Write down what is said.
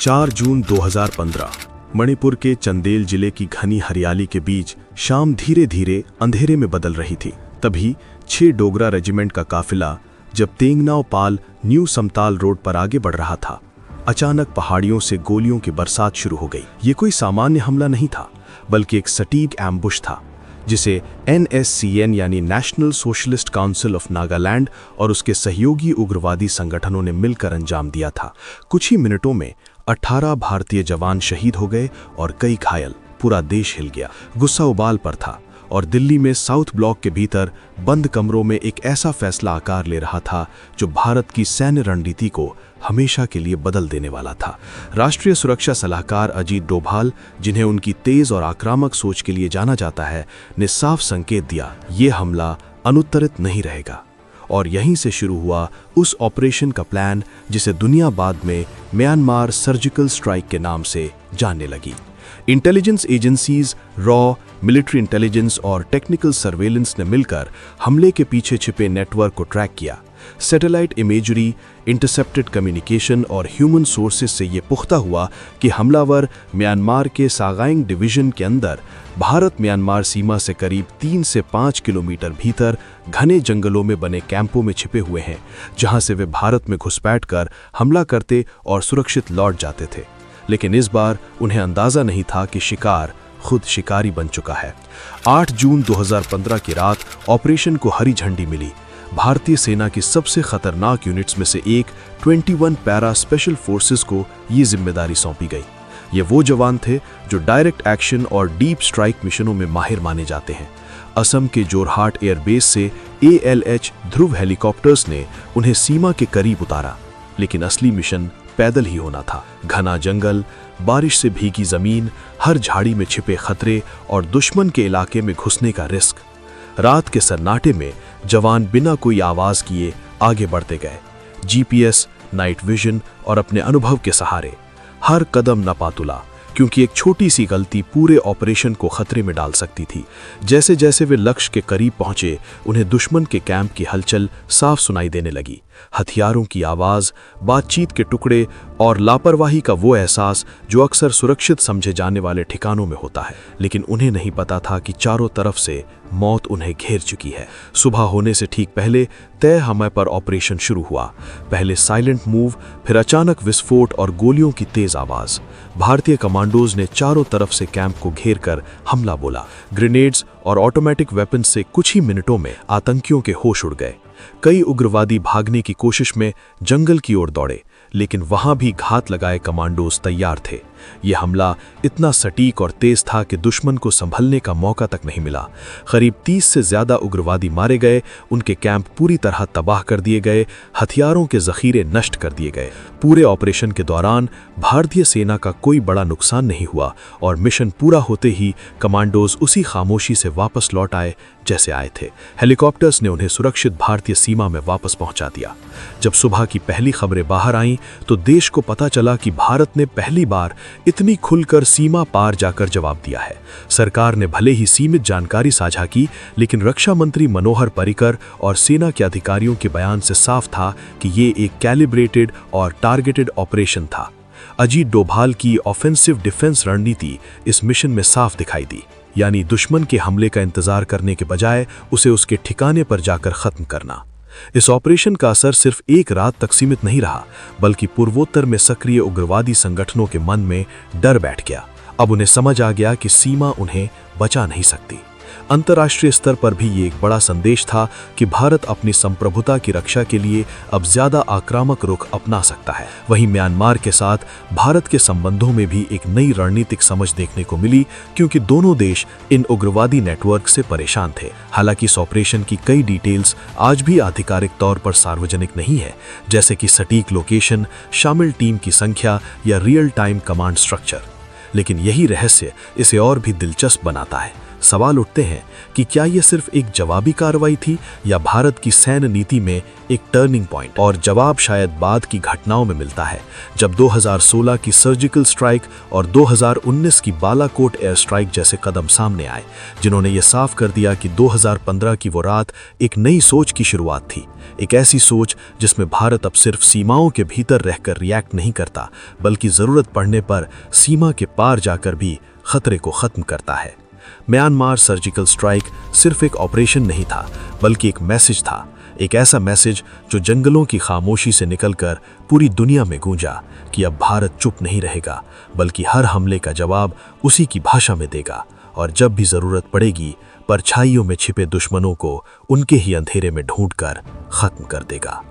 4 जून 2015 मणिपुर के चंदेल जिले की घनी हरियाली के बीच शाम धीरे धीरे अंधेरे में बदल रही थी। तभी 6 डोगरा रेजिमेंट का काफिला जब तेंगनाव पाल न्यू समताल रोड पर आगे बढ़ रहा था, अचानक पहाड़ियों से गोलियों की बरसात शुरू हो गई। ये कोई सामान्य हमला नहीं था, बल्कि एक सटीक एम्बुश था जिसे NSCN यानी national socialist council of Nagaland और उसके सहयोगी उग्रवादी संगठनों ने मिलकर अंजाम दिया था। कुछ ही मिनटों में 18 भारतीय जवान शहीद हो गए और कई घायल। पूरा देश हिल गया। गुस्सा उबाल पर था और दिल्ली में साउथ ब्लॉक के भीतर बंद कमरों में एक ऐसा फैसला आकार ले रहा था जो भारत की सैन्य रणनीति को हमेशा के लिए बदल देने वाला था। राष्ट्रीय सुरक्षा सलाहकार अजीत डोभाल, जिन्हें उनकी तेज और आक्रामक सोच के लिए जाना जाता है, ने साफ संकेत दिया, ये हमला अनुत्तरित नहीं रहेगा। और यहीं से शुरू हुआ उस ऑपरेशन का प्लान जिसे दुनिया बाद में म्यांमार सर्जिकल स्ट्राइक के नाम से जानने लगी। Intelligence agencies, raw, military intelligence और टेक्निकल सर्वेलेंस ने मिलकर हमले के पीछे छिपे नेटवर्क को ट्रैक किया। सैटेलाइट इमेजरी, इंटरसेप्टेड कम्युनिकेशन और ह्यूमन सोर्सेस से ये पुख्ता हुआ कि हमलावर म्यांमार के सागाइंग डिवीजन के अंदर भारत म्यांमार सीमा से करीब 3 से 5 किलोमीटर भीतर घने जंगलों में बने कैंपों में छिपे हुए हैं, जहां से वे भारत में घुसपैठ कर हमला करते और सुरक्षित लौट जाते थे। लेकिन इस बार उन्हें अंदाजा नहीं था कि शिकार खुद शिकारी बन चुका है। 8 जून 2015 की रात ऑपरेशन को हरी झंडी मिली। भारतीय सेना की सबसे खतरनाक यूनिट्स में से एक 21 पैरा स्पेशल फोर्सेस को ये जिम्मेदारी सौंपी गई। ये वो जवान थे जो डायरेक्ट एक्शन और डीप स्ट्राइक मिशनों में माहिर माने जाते हैं। असम के जोरहाट एयरबेस से ALH ध्रुव हेलीकॉप्टर्स ने उन्हें सीमा के करीब उतारा, लेकिन असली मिशन पैदल ही होना था। घना जंगल, बारिश से भीगी जमीन, हर झाड़ी में छिपे खतरे और दुश्मन के इलाके में घुसने का रिस्क। रात के सन्नाटे में जवान बिना कोई आवाज किए आगे बढ़ते गए, GPS, नाइट विजन और अपने अनुभव के सहारे। हर कदम नपातुला, क्योंकि एक छोटी सी गलती पूरे ऑपरेशन को खतरे में डाल सकती थी। जैसे जैसे वे लक्ष्य के करीब पहुंचे, उन्हें दुश्मन के कैंप की हलचल साफ सुनाई देने लगी। हथियारों की आवाज, बातचीत के टुकड़े और लापरवाही का वो एहसास जो अक्सर सुरक्षित समझे जाने वाले ठिकानों में होता है। लेकिन उन्हें नहीं पता था कि चारों तरफ से मौत उन्हें घेर चुकी है। सुबह होने से ठीक पहले तय समय पर ऑपरेशन शुरू हुआ। पहले साइलेंट मूव, फिर अचानक विस्फोट और गोलियों की तेज आवाज। भारतीय कमांडोज ने चारों तरफ से कैंप को घेर कर हमला बोला। ग्रेनेड्स और ऑटोमेटिक वेपन से कुछ ही मिनटों में आतंकियों के होश उड़ गए। कई उग्रवादी भागने की कोशिश में जंगल की ओर दौड़े, लेकिन वहां भी घात लगाए कमांडोज तैयार थे। यह हमला इतना सटीक और तेज था कि दुश्मन को संभलने का मौका तक नहीं मिला। करीब 30 से ज्यादा उग्रवादी मारे गए, उनके कैंप पूरी तरह तबाह कर दिए गए, हथियारों के जखीरे नष्ट कर दिए गए। पूरे ऑपरेशन के दौरान भारतीय सेना का कोई बड़ा नुकसान नहीं हुआ और मिशन पूरा होते ही कमांडोज उसी खामोशी से वापस लौट आए जैसे आए थे। हेलीकॉप्टर्स ने उन्हें सुरक्षित भारतीय सीमा में वापस पहुंचा दिया। जब सुबह की पहली खबरें बाहर आईं तो देश को पता चला कि भारत ने पहली बार इतनी खुलकर सीमा पार जाकर जवाब दिया है। सरकार ने भले ही सीमित जानकारी साझा की, लेकिन रक्षा मंत्री मनोहर पर्रिकर और सेना के अधिकारियों के बयान से साफ था कि ये एक कैलिब्रेटेड और टारगेटेड ऑपरेशन था। अजीत डोभाल की ऑफेंसिव डिफेंस रणनीति इस मिशन में साफ दिखाई दी, यानी दुश्मन के हमले का इंतजार करने के बजाय उसे उसके ठिकाने पर जाकर खत्म करना। इस ऑपरेशन का असर सिर्फ एक रात तक सीमित नहीं रहा, बल्कि पूर्वोत्तर में सक्रिय उग्रवादी संगठनों के मन में डर बैठ गया। अब उन्हें समझ आ गया कि सीमा उन्हें बचा नहीं सकती। अंतर्राष्ट्रीय स्तर पर भी ये एक बड़ा संदेश था कि भारत अपनी संप्रभुता की रक्षा के लिए अब ज्यादा आक्रामक रुख अपना सकता है। वहीं म्यांमार के साथ भारत के संबंधों में भी एक नई रणनीतिक समझ देखने को मिली, क्योंकि दोनों देश इन उग्रवादी नेटवर्क से परेशान थे। हालांकि इस ऑपरेशन की कई डिटेल्स आज भी आधिकारिक तौर पर सार्वजनिक नहीं है, जैसे कि सटीक लोकेशन, शामिल टीम की संख्या या रियल टाइम कमांड स्ट्रक्चर। लेकिन यही रहस्य इसे और भी दिलचस्प बनाता है। सवाल उठते हैं कि क्या यह सिर्फ एक जवाबी कार्रवाई थी या भारत की सैन्य नीति में एक टर्निंग पॉइंट। और जवाब शायद बाद की घटनाओं में मिलता है, जब 2016 की सर्जिकल स्ट्राइक और 2019 की बालाकोट एयर स्ट्राइक जैसे कदम सामने आए, जिन्होंने ये साफ कर दिया कि 2015 की वो रात एक नई सोच की शुरुआत थी। एक ऐसी सोच जिसमें भारत अब सिर्फ सीमाओं के भीतर रहकर रिएक्ट नहीं करता, बल्कि जरूरत पड़ने पर सीमा के पार जाकर भी खतरे को खत्म करता है। म्यांमार सर्जिकल स्ट्राइक सिर्फ एक ऑपरेशन नहीं था, बल्कि एक मैसेज था। एक ऐसा मैसेज जो जंगलों की खामोशी से निकलकर पूरी दुनिया में गूंजा कि अब भारत चुप नहीं रहेगा, बल्कि हर हमले का जवाब उसी की भाषा में देगा, और जब भी जरूरत पड़ेगी परछाइयों में छिपे दुश्मनों को उनके ही अंधेरे में ढूंढकर खत्म कर देगा।